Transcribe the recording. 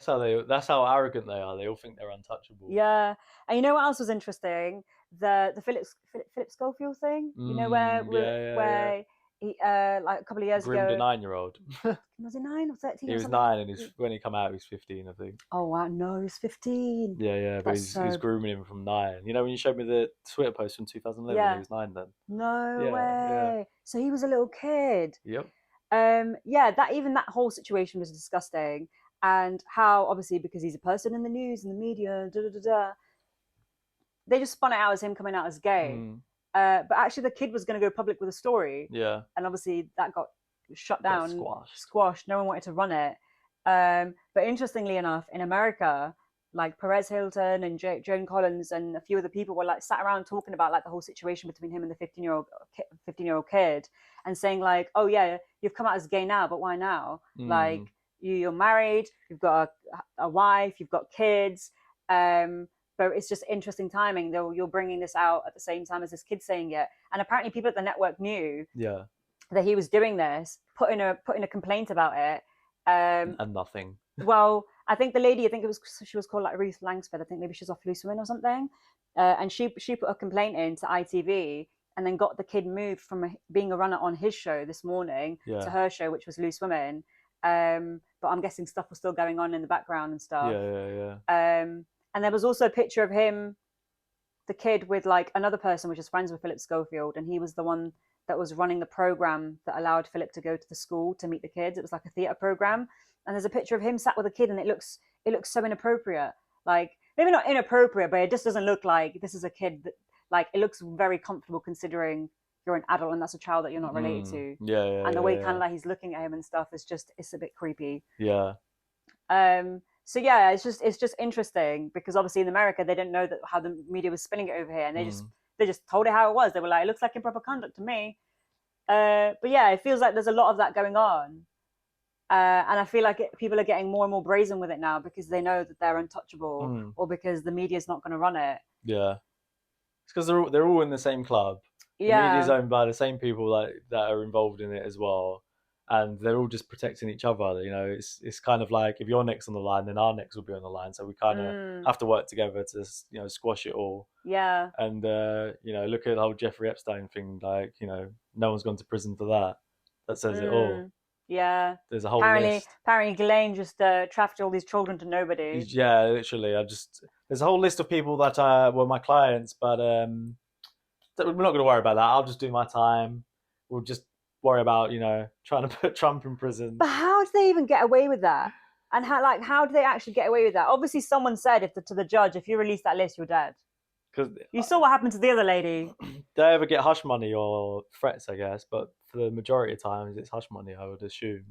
That's how arrogant they are. They all think they're untouchable. Yeah, and you know what else was interesting? The Philip Schofield thing. You know Yeah, yeah, yeah. where he like a couple of years Groomed a ago, 9-year-old. was he 9 or 13 He or was something? 9, and when he come out, he was 15, I think. Oh wow, no, he's 15. Yeah, yeah, but That's he's so grooming him from 9. You know, when you showed me the Twitter post from 2011, he yeah. was 9 then. No Yeah, yeah, way. So he was a little kid. yep, Yeah, that whole situation was disgusting, and how obviously because he's a person in the news and the media, da da da da, they just spun it out as him coming out as gay. mm, But actually, the kid was going to go public with a story, yeah, and obviously that got shut got down, squashed. squashed. No one wanted to run it. But interestingly enough, in America, like Perez Hilton and Joan Collins and a few other people were like sat around talking about like the whole situation between him and the 15-year-old kid, and saying like, oh yeah, you've come out as gay now, but why now? Like Mm, you're married, you've got a wife, you've got kids. But it's just interesting timing. Though you're bringing this out at the same time as this kid saying it, and apparently people at the network knew yeah, that he was doing this, putting a complaint about it. and nothing. Well, I think the lady, I think she was called like Ruth Langsford. I think maybe she's off Loose Women or something, and she put a complaint in to ITV, and then got the kid moved from being a runner on his show this morning to Yeah, her show, which was Loose Women. But I'm guessing stuff was still going on in the background and stuff. yeah, yeah, yeah. And there was also a picture of him, the kid, with like another person, which is friends with Philip Schofield, and he was the one that was running the program that allowed Philip to go to the school to meet the kids. It was like a theatre program, and there's a picture of him sat with a kid, and it looks so inappropriate. Like maybe not inappropriate, but it just doesn't look like this is a kid that, like, it looks very comfortable considering you're an adult and that's a child that you're not related to. Yeah, yeah, And the yeah, way kind yeah, of like he's looking at him and stuff is just, it's a bit creepy. yeah. So yeah, it's just interesting because obviously in America they didn't know that how the media was spinning it over here, and Mm, they just told it how it was. They were like, it looks like improper conduct to me. But yeah, it feels like there's a lot of that going on, and I feel like people are getting more and more brazen with it now because they know that they're untouchable, mm, or because the media's not going to run it. yeah. It's because they're all in the same club. The media is Yeah. owned by the same people that are involved in it as well, and they're all just protecting each other. You know, it's kind of like if your neck's on the line, then our necks will be on the line. So we kind of Mm, have to work together to squash it all. yeah. And look at the whole Jeffrey Epstein thing. Like no one's gone to prison for that. That says it all. Mm, yeah. There's a whole list. Apparently, Ghislaine just trafficked all these children to nobody. Yeah, literally. There's a whole list of people that were my clients, but we're not going to worry about that. I'll just do my time. We'll just worry about trying to put Trump in prison. But how did they even get away with that? And how did they actually get away with that? Obviously, someone said to the judge, if you release that list, you're dead. Because You saw what happened to the other lady. they ever get hush money or threats, I guess. But for the majority of times, it's hush money, I would assume.